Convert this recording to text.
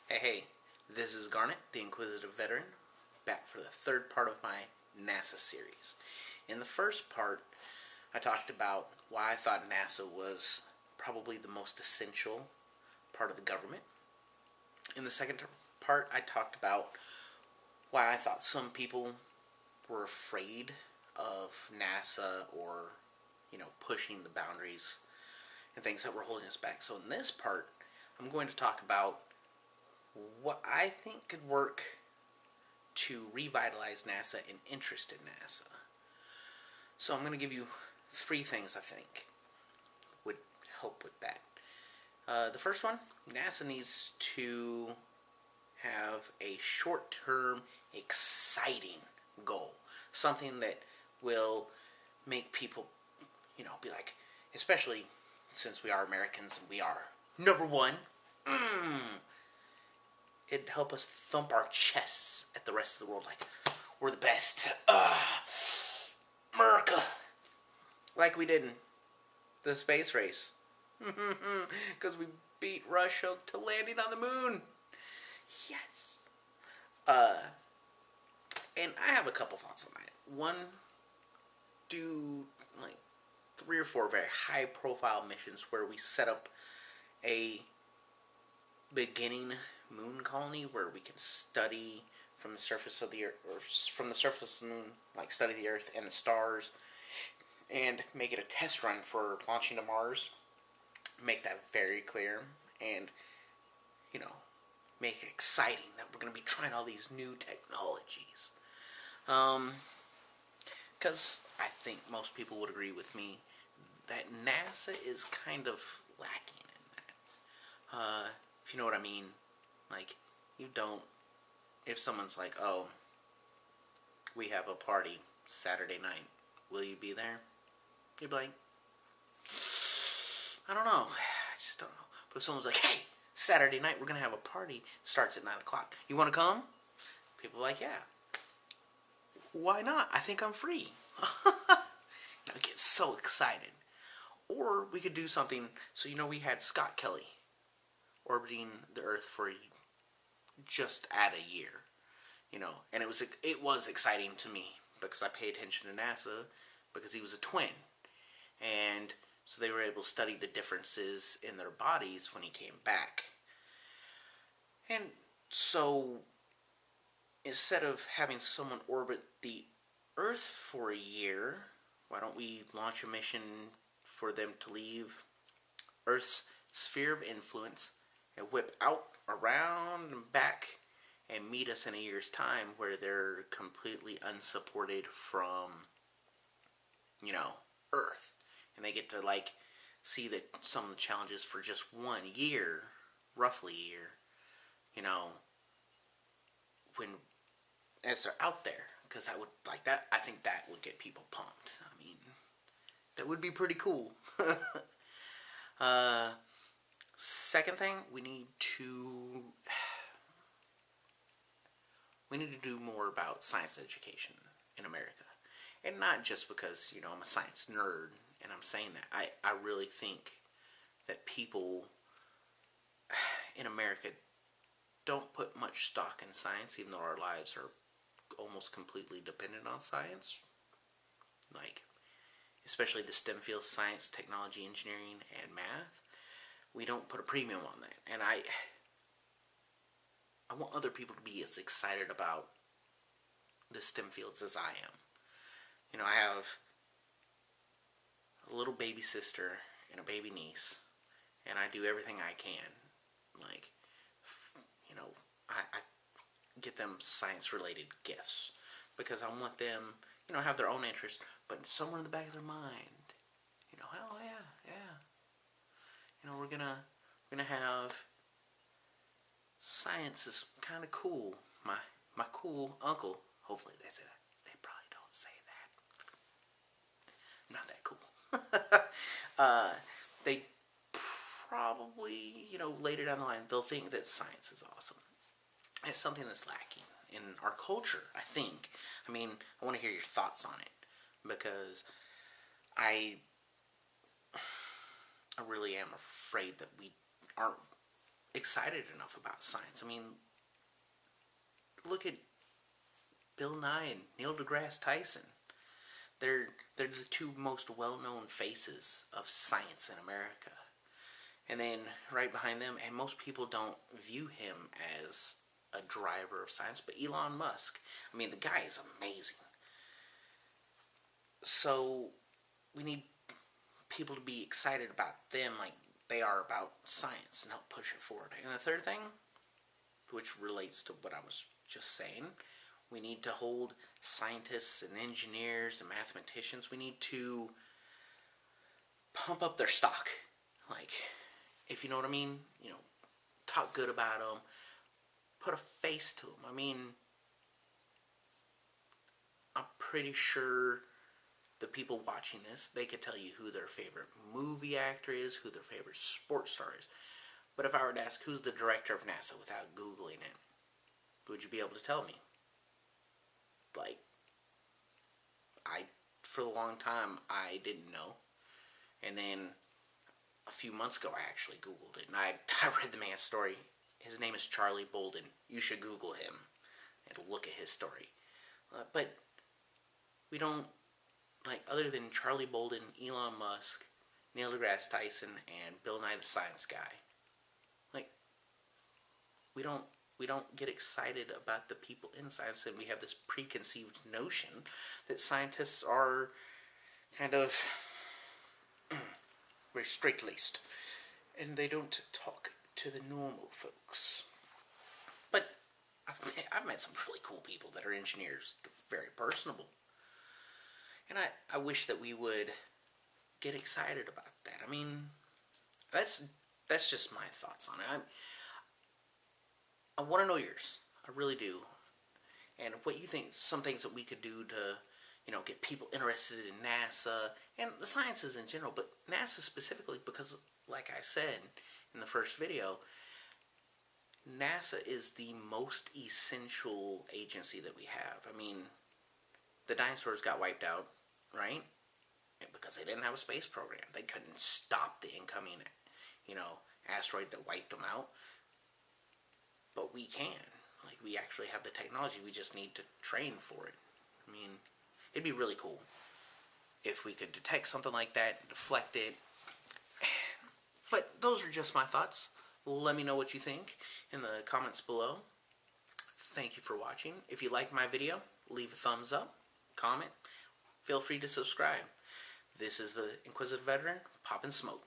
Hey, this is Garnet, the Inquisitive Veteran, back for the third part of my NASA series. In the first part, I talked about why I thought NASA was probably the most essential part of the government. In the second part, I talked about why I thought some people were afraid of NASA or, pushing the boundaries and things that were holding us back. So in this part, I'm going to talk about what I think could work to revitalize NASA and interest in NASA. So I'm going to give you 3 things I think would help with that. The first one, NASA needs to have a short-term, exciting goal. Something that will make people, be like, especially since we are Americans and we are number one, it'd help us thump our chests at the rest of the world like, we're the best. America. Like we did in the space race. Because we beat Russia to landing on the moon. Yes. And I have a couple thoughts on that. One, do like 3 or 4 very high profile missions where we set up a beginning moon colony where we can study from the surface of the earth, or from the surface of the moon, like study the earth and the stars, and make it a test run for launching to Mars. Make that very clear, and make it exciting that we're going to be trying all these new technologies. Because I think most people would agree with me that NASA is kind of lacking in that. If you know what I mean. Like, you don't... If someone's like, oh, we have a party Saturday night, will you be there? You'd be like, I don't know. I just don't know. But if someone's like, hey, Saturday night we're going to have a party, starts at 9 o'clock. You want to come? People are like, yeah. Why not? I think I'm free. I get so excited. Or we could do something, so we had Scott Kelly orbiting the Earth for just at a year, and it was exciting to me because I pay attention to NASA because he was a twin, and so they were able to study the differences in their bodies when he came back. And so instead of having someone orbit the Earth for a year, why don't we launch a mission for them to leave Earth's sphere of influence and whip out, around, and back and meet us in a year's time where they're completely unsupported from, Earth. And they get to, see some of the challenges for just 1 year, roughly a year, when, as they're out there. Because that would, I think that would get people pumped. I mean, that would be pretty cool. Second thing, we need to do more about science education in America. And not just because, I'm a science nerd and I'm saying that. I really think that people in America don't put much stock in science, even though our lives are almost completely dependent on science. Especially the STEM fields, science, technology, engineering, and math. We don't put a premium on that. And I want other people to be as excited about the STEM fields as I am. I have a little baby sister and a baby niece, and I do everything I can. I get them science-related gifts because I want them, have their own interest, but somewhere in the back of their mind, oh yeah. We're gonna have science is kind of cool. My cool uncle. Hopefully they say that. They probably don't say that. I'm not that cool. They probably, later down the line, they'll think that science is awesome. It's something that's lacking in our culture, I think. I mean, I want to hear your thoughts on it because I really am afraid that we aren't excited enough about science. I mean, look at Bill Nye and Neil deGrasse Tyson. They're the two most well-known faces of science in America. And then right behind them, and most people don't view him as a driver of science, but Elon Musk. I mean, the guy is amazing. So we need people to be excited about them like they are about science and help push it forward. And the third thing, which relates to what I was just saying, we need to hold scientists and engineers and mathematicians, we need to pump up their stock. Like, if you know what I mean, you know, talk good about them, put a face to them. I mean, I'm pretty sure the people watching this, they could tell you who their favorite movie actor is, who their favorite sports star is. But if I were to ask who's the director of NASA without Googling it, would you be able to tell me? Like, for a long time, I didn't know. And then a few months ago, I actually Googled it. And I read the man's story. His name is Charlie Bolden. You should Google him and look at his story. But we don't, like, other than Charlie Bolden, Elon Musk, Neil deGrasse Tyson, and Bill Nye the Science Guy, like, we don't get excited about the people in science, and we have this preconceived notion that scientists are kind of very straight-laced, and they don't talk to the normal folks. But I've met some really cool people that are engineers, very personable. And I wish that we would get excited about that. I mean, that's just my thoughts on it. I want to know yours. I really do. And what you think, some things that we could do to, you know, get people interested in NASA and the sciences in general, but NASA specifically, because like I said in the first video, NASA is the most essential agency that we have. I mean, the dinosaurs got wiped out, right? Because they didn't have a space program. They couldn't stop the incoming, you know, asteroid that wiped them out. But we can. Like, we actually have the technology. We just need to train for it. I mean, it'd be really cool if we could detect something like that, deflect it. But those are just my thoughts. Let me know what you think in the comments below. Thank you for watching. If you liked my video, leave a thumbs up, comment, feel free to subscribe. This is the Inquisitive Veteran, poppin' smoke.